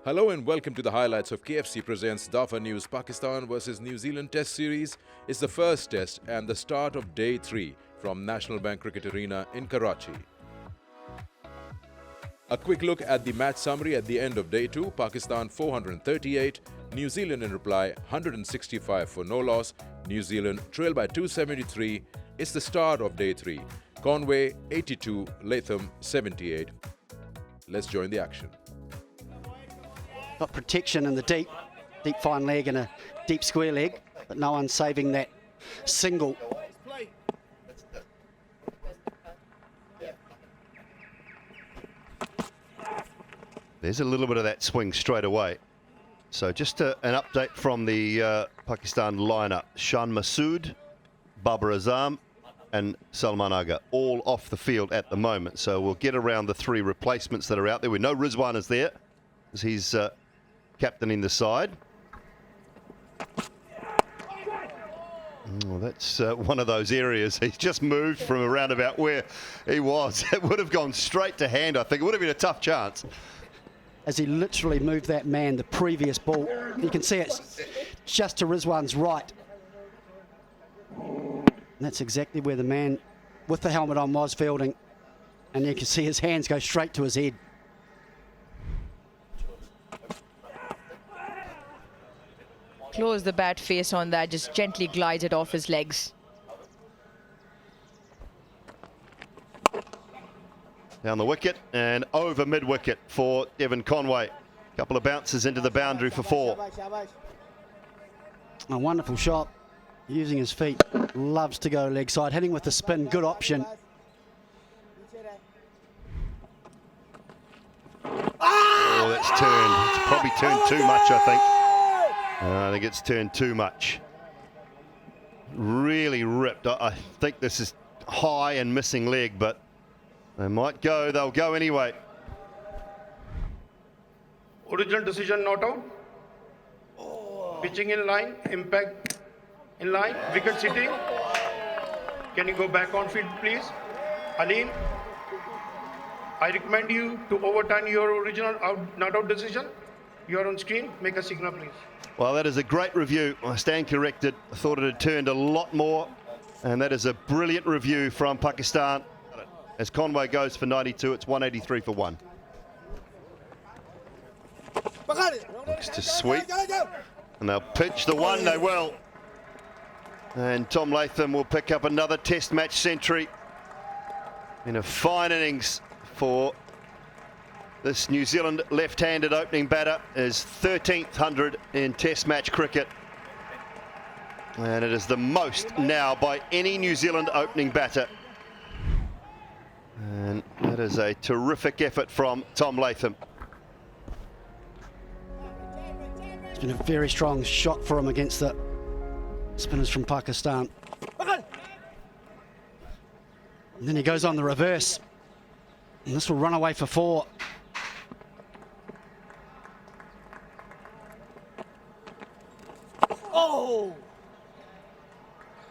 Hello and welcome to the highlights of KFC presents Dafa News. Pakistan versus New Zealand Test Series is the first test and the start of day 3 from National Bank Cricket Arena in Karachi. A quick look at the match summary at the end of day 2. Pakistan 438, New Zealand in reply 165 for no loss. New Zealand trailed by 273. It's the start of day 3. Conway 82, Latham 78. Let's join the action. Got protection in the deep fine leg and a deep square leg, but no one's saving that single. There's a little bit of that swing straight away. So just an update from the Pakistan lineup. Shan Masood, Babar Azam and Salman Agha all off the field at the moment. So we'll get around the 3 replacements that are out there. We know Rizwan is there as he's captaining the side. Oh, that's one of those areas. He's just moved from around about where he was. It would have gone straight to hand, I think. It would have been a tough chance. As he literally moved that man, the previous ball, you can see it's just to Rizwan's right. And that's exactly where the man with the helmet on was fielding. And you can see his hands go straight to his head. Close the bat face on that, just gently glides it off his legs. Down the wicket and over mid-wicket for Devon Conway. Couple of bounces into the boundary for 4. A wonderful shot, using his feet. Loves to go leg side, hitting with the spin, good option. Oh, that's turned. It's probably turned too much, I think. I think it's turned too much. Really ripped. I think this is high and missing leg, but they might go. They'll go anyway. Original decision not out. Pitching in line, impact in line, wicket sitting. Can you go back on field, please? Alim, I recommend you to overturn your original not out decision. You are on screen. Make a signal, please. Well, that is a great review. I stand corrected. I thought it had turned a lot more. And that is a brilliant review from Pakistan. As Conway goes for 92, it's 183 for 1. Looks to sweep. And they'll pitch the one, they will. And Tom Latham will pick up another test match century in a fine innings for this New Zealand left-handed opening batter. Is 13th 100 in test match cricket. And it is the most now by any New Zealand opening batter. And that is a terrific effort from Tom Latham. It's been a very strong shot for him against the spinners from Pakistan. And then he goes on the reverse. And this will run away for 4. Oh!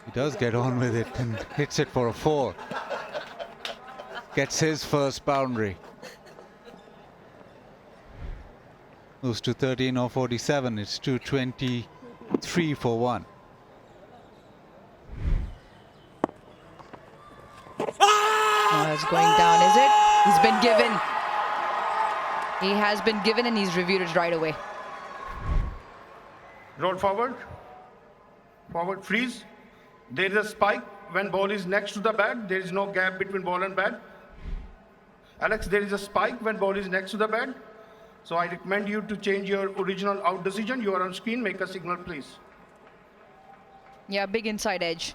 He does get on with it and hits it for a 4. Gets his first boundary. Moves to 13 or 47. It's 223 for 1. Oh, that's going down, is it? He's been given. He has been given and he's reviewed it right away. Roll forward. Forward, freeze. There is a spike when ball is next to the bat. There is no gap between ball and bat. Alex, there is a spike when ball is next to the bat. So I recommend you to change your original out decision. You are on screen. Make a signal, please. Yeah, big inside edge.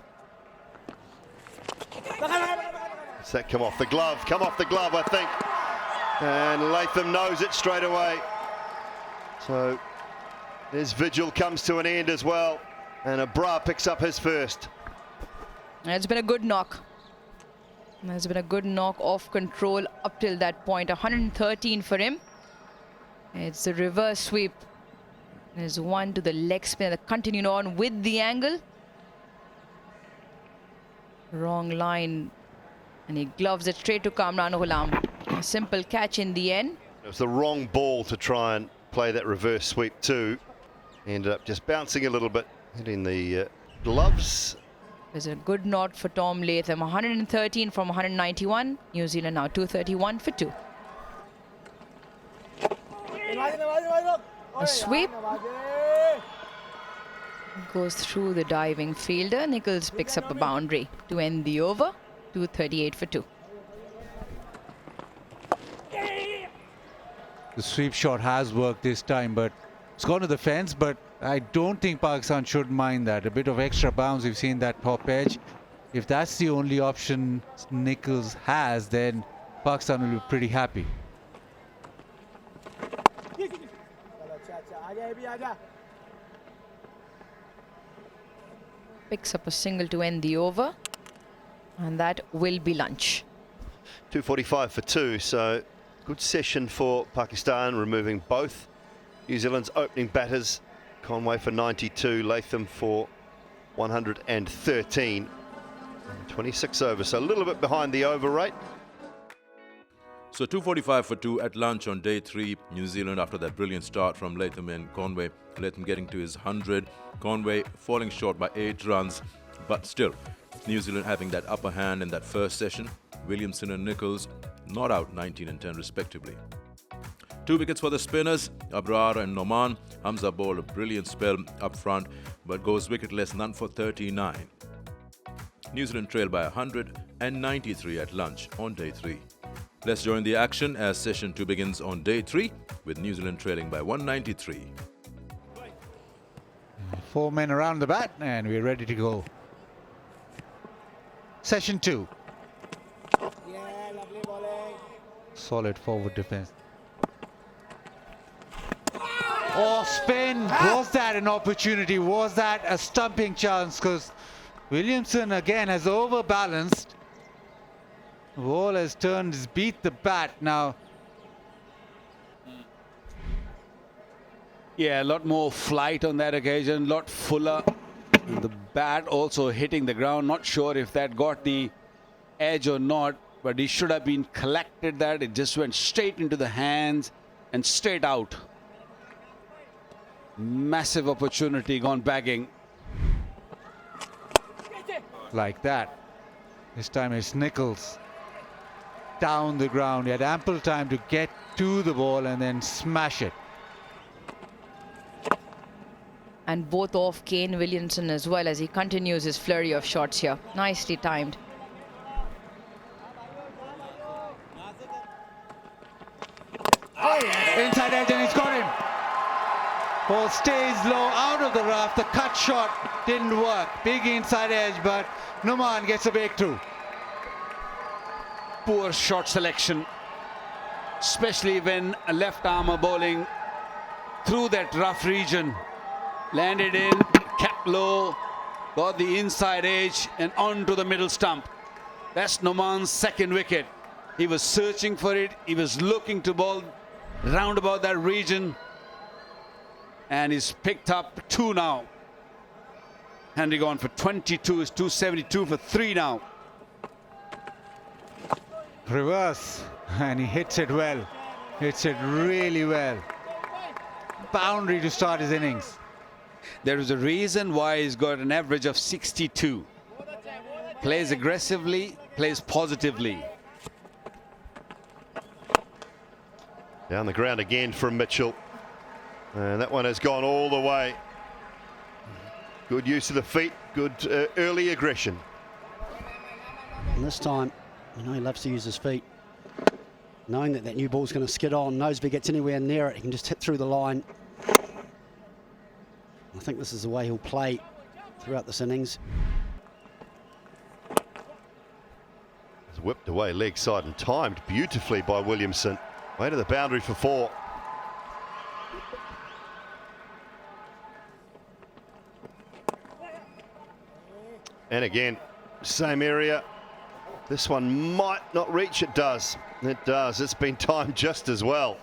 Does that come off the glove? Come off the glove, I think. And Latham knows it straight away. So his vigil comes to an end as well. And Abra picks up his first. It's been a good knock. It's been a good knock off control up till that point. 113 for him. It's a reverse sweep. There's one to the leg spin. Continuing on with the angle. Wrong line. And he gloves it straight to Kamran Ghulam. A simple catch in the end. It was the wrong ball to try and play that reverse sweep too. Ended up just bouncing a little bit, hitting the gloves. There's a good nod for Tom Latham. 113 from 191. New Zealand now 231 for 2. A sweep goes through the diving fielder. Nichols picks up a boundary to end the over. 238 for 2. The sweep shot has worked this time, but it's gone to the fence. But I don't think Pakistan should mind that. A bit of extra bounce. We've seen that top edge. If that's the only option Nichols has, then Pakistan will be pretty happy. Picks up a single to end the over. And that will be lunch. 245 for 2, so good session for Pakistan, removing both New Zealand's opening batters. Conway for 92, Latham for 113. 26 overs, so a little bit behind the over rate. So 245 for 2 at lunch on day 3. New Zealand after that brilliant start from Latham and Conway. Latham getting to his 100. Conway falling short by 8 runs. But still, New Zealand having that upper hand in that first session. Williamson and Nichols not out 19 and 10 respectively. 2 wickets for the spinners, Abrar and Noman. Hamza bowled a brilliant spell up front, but goes wicketless, none for 39. New Zealand trail by 193 at lunch on day 3. Let's join the action as session 2 begins on day 3 with New Zealand trailing by 193. 4 men around the bat and we're ready to go. Session 2. Solid forward defense. Oh, spin. Was that an opportunity? Was that a stumping chance? Because Williamson again has overbalanced. The ball has turned, has beat the bat now. Yeah, a lot more flight on that occasion, a lot fuller. And the bat also hitting the ground. Not sure if that got the edge or not, but he should have been collected that. It just went straight into the hands and straight out. Massive opportunity gone bagging. Like that. This time it's Nichols. Down the ground. He had ample time to get to the ball and then smash it. And both off Kane Williamson as well as he continues his flurry of shots here. Nicely timed. Inside edge and he's got him. Ball stays low out of the rough. The cut shot didn't work. Big inside edge, but Numan gets a breakthrough. Poor shot selection, especially when a left armer bowling through that rough region. Landed in, capped low, got the inside edge and onto the middle stump. That's Noman's second wicket. He was searching for it. He was looking to bowl round about that region. And he's picked up 2 now. Henry gone for 22, is 272 for 3 now. Reverse, and he hits it well. Hits it really well. Boundary to start his innings. There is a reason why he's got an average of 62. Plays aggressively, plays positively. Down the ground again from Mitchell. And that one has gone all the way. Good use of the feet, good early aggression. And this time, you know, he loves to use his feet. Knowing that that new ball's going to skid on, knows if he gets anywhere near it, he can just hit through the line. I think this is the way he'll play throughout this innings. It's whipped away leg side and timed beautifully by Williamson. Way to the boundary for 4. And again, same area. This one might not reach. It does. It does. It's been timed just as well.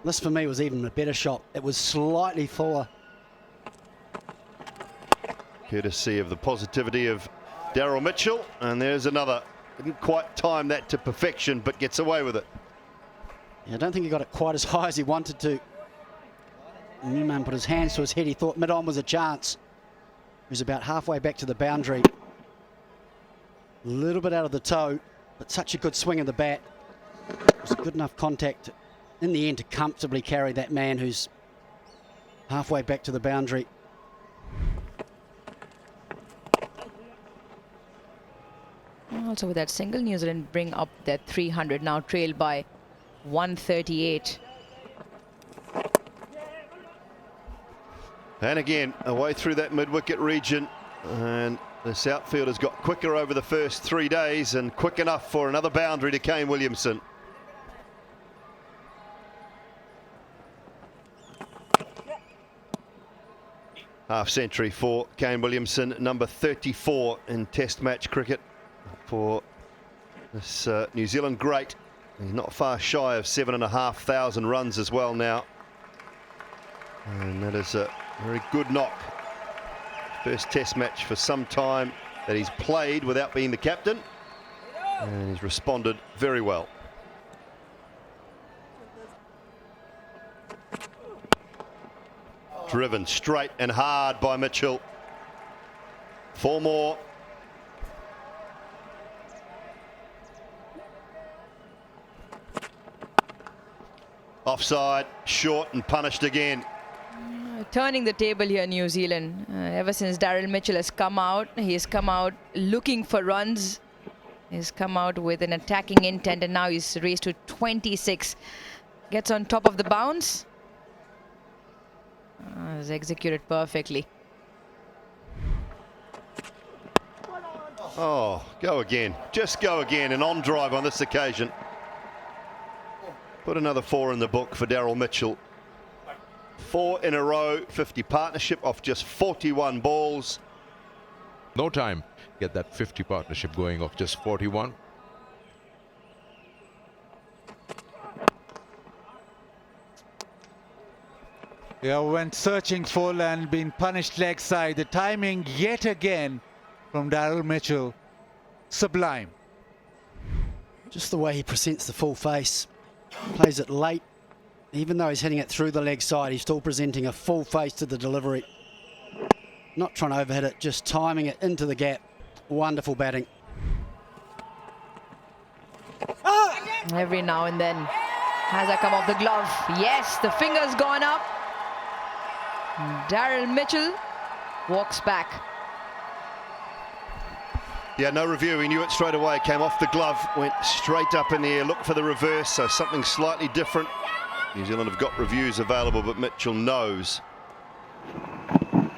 This for me was even a better shot. It was slightly fuller. Courtesy of the positivity of Daryl Mitchell. And there's another. Didn't quite time that to perfection, but gets away with it. Yeah, I don't think he got it quite as high as he wanted to. Newman put his hands to his head. He thought mid-on was a chance. He was about halfway back to the boundary. A little bit out of the toe, but such a good swing of the bat. It was good enough contact in the end to comfortably carry that man who's halfway back to the boundary. Also with that single, New Zealand bring up their 300, now trailed by 138. And again, away through that mid-wicket region, and this outfielder's got quicker over the first 3 days and quick enough for another boundary to Kane Williamson. Half century for Kane Williamson, number 34 in Test match cricket for this New Zealand great. He's not far shy of 7,500 runs as well now. And that is a very good knock. First Test match for some time that he's played without being the captain. And he's responded very well. Driven straight and hard by Mitchell. 4 more. Offside, short and punished again. Turning the table here, New Zealand. Ever since Daryl Mitchell has come out, he's come out looking for runs. He's come out with an attacking intent, and now he's raised to 26. Gets on top of the bounce. Is executed perfectly. Oh, go again. Just go again. An on drive on this occasion. Put another 4 in the book for Daryl Mitchell. 4 in a row, 50 partnership off just 41 balls. No time. Get that 50 partnership going off just 41. Yeah, went searching full and been punished leg side. The timing yet again from Daryl Mitchell, sublime. Just the way he presents the full face. Plays it late. Even though he's hitting it through the leg side, he's still presenting a full face to the delivery. Not trying to overhit it, just timing it into the gap. Wonderful batting. Every now and then. Has that come off the glove? Yes, the finger's gone up. Daryl Mitchell walks back. Yeah, no review. He knew it straight away. Came off the glove, went straight up in the air. Looked for the reverse, so something slightly different. New Zealand have got reviews available, but Mitchell knows.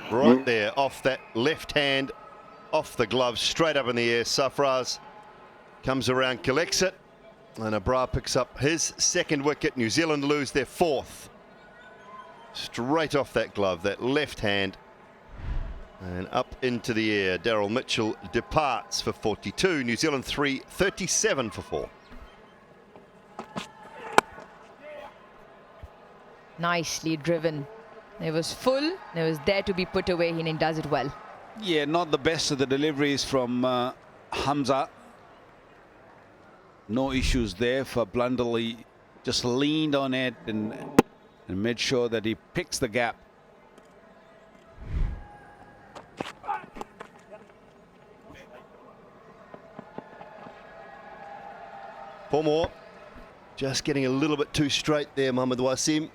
Right there, off that left hand, off the glove, straight up in the air. Safraz comes around, collects it, and Abra picks up his 2nd wicket. New Zealand lose their 4th. Straight off that glove, that left hand, and up into the air. Daryl Mitchell departs for 42. New Zealand 3, 37 for 4. Nicely driven. It was full. It was there to be put away, and he does it well. Yeah, not the best of the deliveries from Hamza. No issues there for Blundell. He just leaned on it and made sure that he picks the gap. Four more. Just getting a little bit too straight there, Mohamed Wasim.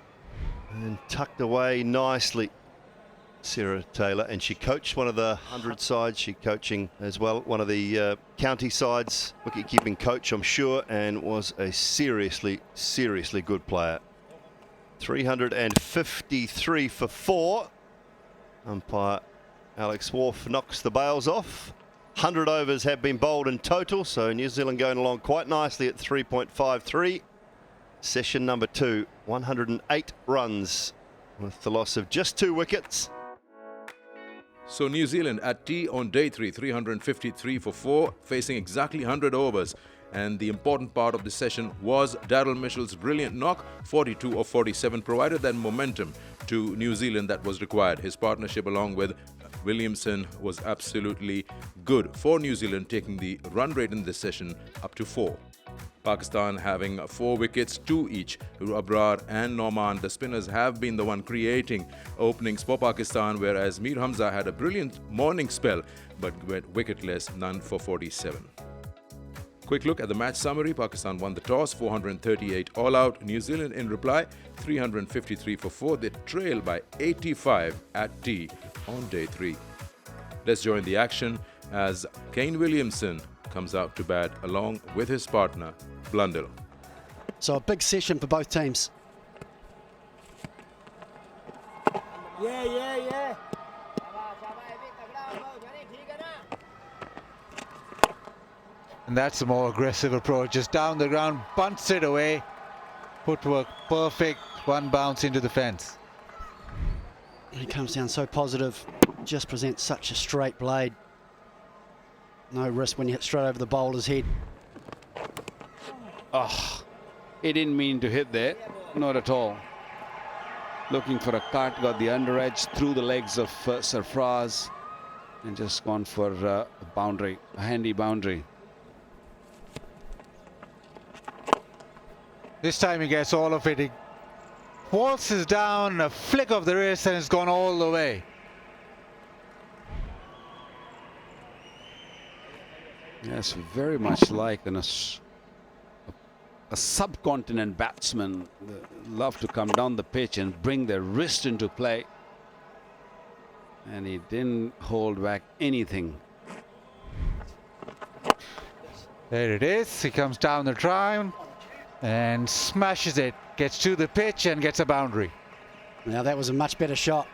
And tucked away nicely, Sarah Taylor. And she coached one of the 100 sides. She coaching as well one of the county sides. Wicket-keeping coach, I'm sure, and was a seriously, seriously good player. 353 for 4. Umpire Alex Wharf knocks the bails off. 100 overs have been bowled in total, so New Zealand going along quite nicely at 3.53. Session number 2, 108 runs with the loss of just 2 wickets. So New Zealand at tea on day 3, 353 for 4, facing exactly 100 overs. And the important part of the session was Daryl Mitchell's brilliant knock, 42 of 47, provided that momentum to New Zealand that was required. His partnership along with Williamson was absolutely good for New Zealand, taking the run rate in this session up to 4. Pakistan having 4 wickets, 2 each. Abrar and Norman, the spinners, have been the one creating openings for Pakistan, whereas Mir Hamza had a brilliant morning spell but went wicketless, none for 47. Quick look at the match summary. Pakistan won the toss, 438 all out. New Zealand in reply, 353 for 4. They trail by 85 at tea on day 3. Let's join the action as Kane Williamson comes out to bat along with his partner, Blundell. So a big session for both teams. Yeah. And that's a more aggressive approach. Just down the ground, bunts it away. Footwork perfect. One bounce into the fence. He comes down so positive. Just presents such a straight blade. No risk when you hit straight over the bowler's head. Oh, he didn't mean to hit there. Not at all. Looking for a cut, got the under edge through the legs of Sarfraz and just gone for a boundary, a handy boundary. This time he gets all of it. He waltzes down, a flick of the wrist, and it's gone all the way. Yes, very much like a subcontinent batsman. They love to come down the pitch and bring their wrist into play. And he didn't hold back anything. There it is. He comes down the ground and smashes it. Gets to the pitch and gets a boundary. Now that was a much better shot.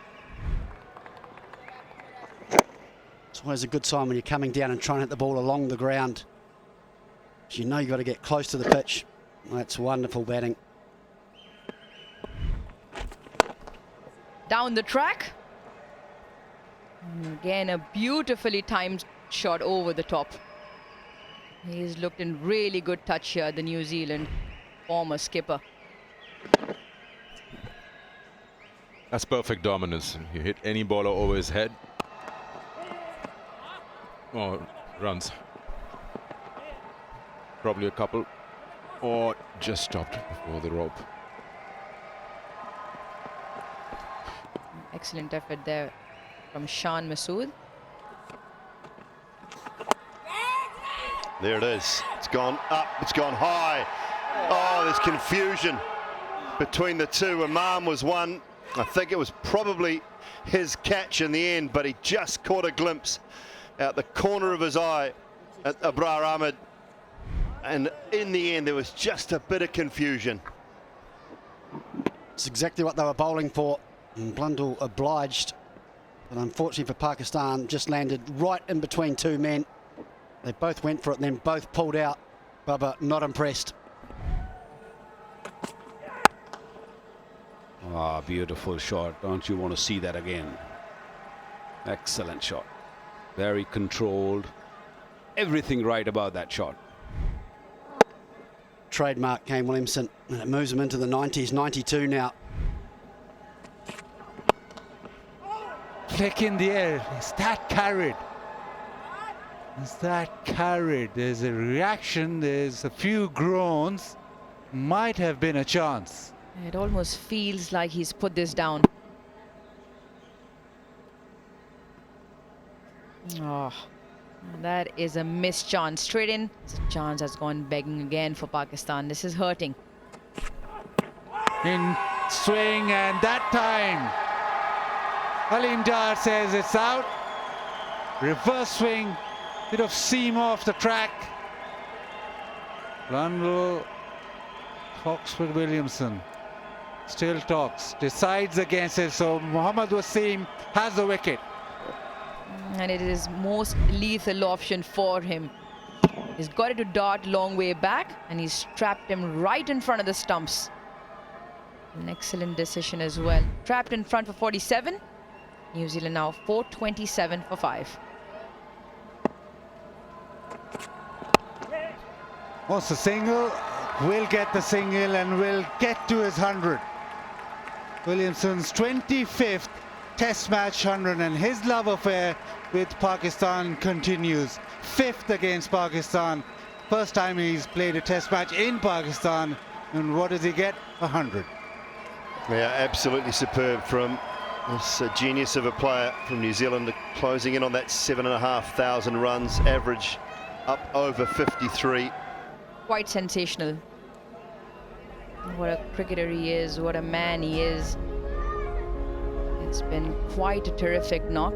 It's always a good sign when you're coming down and trying to hit the ball along the ground. You know you've got to get close to the pitch. That's wonderful batting. Down the track. Again, a beautifully timed shot over the top. He's looked in really good touch here, the New Zealand former skipper. That's perfect dominance. You hit any bowler over his head. Oh, runs. Probably a couple. Or just stopped before the rope. Excellent effort there from Shan Masood. There it is. It's gone up. It's gone high. Oh, there's confusion between the two. Imam was one. I think it was probably his catch in the end, but he just caught a glimpse out the corner of his eye at Abrar Ahmed. And in the end, there was just a bit of confusion. It's exactly what they were bowling for. And Blundell obliged. But unfortunately for Pakistan, just landed right in between two men. They both went for it and then both pulled out. Bubba, not impressed. Ah, beautiful shot. Don't you want to see that again? Excellent shot. Very controlled. Everything right about that shot. Trademark Kane Williamson, and it moves him into the 90s, 92 now. Flick in the air. Is that carried? Is that carried? There's a reaction. There's a few groans. Might have been a chance. It almost feels like he's put this down. Oh, that is a missed chance. Straight in. This chance has gone begging again for Pakistan. This is hurting. In swing, and that time Halim Dar says it's out. Reverse swing, bit of seam off the track. Blundell talks with Williamson. Still talks, decides against it. So Mohammad Wasim has the wicket. And it is most lethal option for him. He's got it to dart long way back, and he's trapped him right in front of the stumps. An excellent decision as well. Trapped in front for 47. New Zealand now 427 for 5. Wants a single, will get the single and will get to his 100. Williamson's 25th Test match 100, and his love affair with Pakistan continues. 5th against Pakistan First time he's played a test match in Pakistan, and what does he get? 100. Yeah, absolutely superb from this genius of a player from New Zealand, closing in on that 7,500 runs, average up over 53. Quite sensational. What a cricketer he is, what a man he is. It's been quite a terrific knock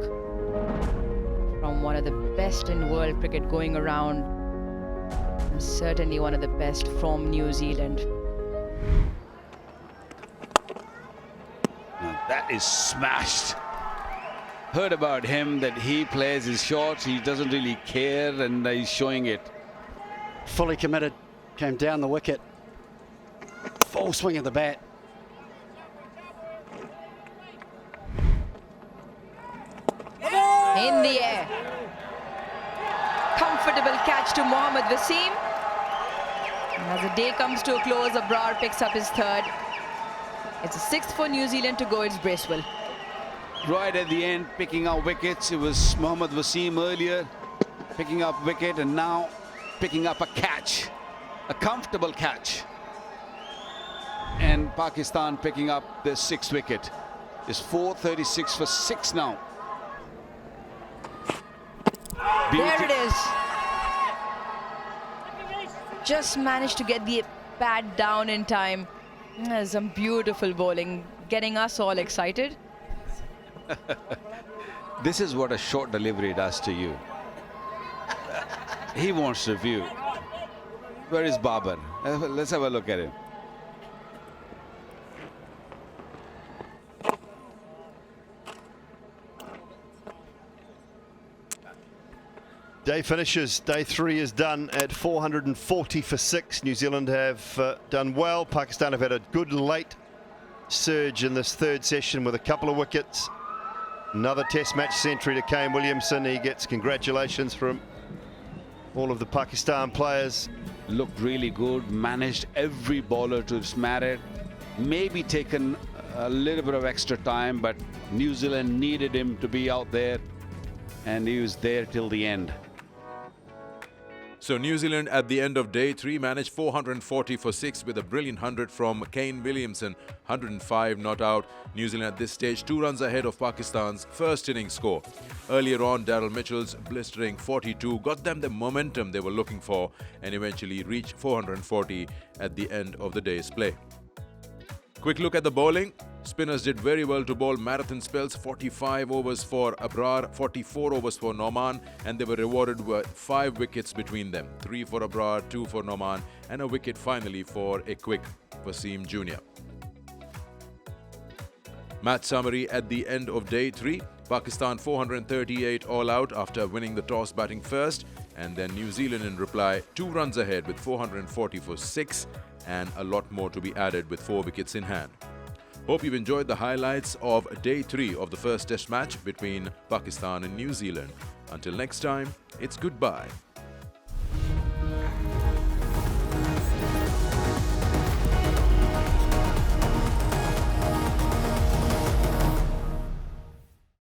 from one of the best in world cricket going around, and certainly one of the best from New Zealand. Now that is smashed. Heard about him that he plays his shots, he doesn't really care, and he's showing it. Fully committed, came down the wicket. Full swing of the bat. In the air. Comfortable catch to Mohammad Waseem. And as the day comes to a close, Abrar picks up his third. It's a sixth for New Zealand to go. It's Bracewell. Right at the end, picking up wickets. It was Mohammad Waseem earlier, picking up wicket, and now picking up a catch. A comfortable catch. And Pakistan picking up their sixth wicket. It's 4:36 for 6 now. There it is. Just managed to get the bat down in time. Some beautiful bowling, getting us all excited. This is what a short delivery does to you. He wants review. Where is Babar? Let's have a look at him. Day finishes. Day 3 is done at 440 for 6. New Zealand have done well. Pakistan have had a good late surge in this third session with a couple of wickets. Another test match century to Kane Williamson. He gets congratulations from all of the Pakistan players. Looked really good, managed every bowler to smash it. Maybe taken a little bit of extra time, but New Zealand needed him to be out there, and he was there till the end. So New Zealand at the end of day 3 managed 440 for 6 with a brilliant 100 from Kane Williamson, 105 not out. New Zealand at this stage 2 runs ahead of Pakistan's first innings score. Earlier on, Daryl Mitchell's blistering 42 got them the momentum they were looking for and eventually reached 440 at the end of the day's play. Quick look at the bowling. Spinners did very well to bowl marathon spells, 45 overs for Abrar, 44 overs for Noman, and they were rewarded with 5 wickets between them. 3 for Abrar, 2 for Noman, and a wicket finally for a quick Waseem Jr. Match summary at the end of day 3. Pakistan 438 all out after winning the toss batting first, and then New Zealand in reply 2 runs ahead with 440 for 6 and a lot more to be added with 4 wickets in hand. Hope you've enjoyed the highlights of day 3 of the first test match between Pakistan and New Zealand. Until next time, it's goodbye.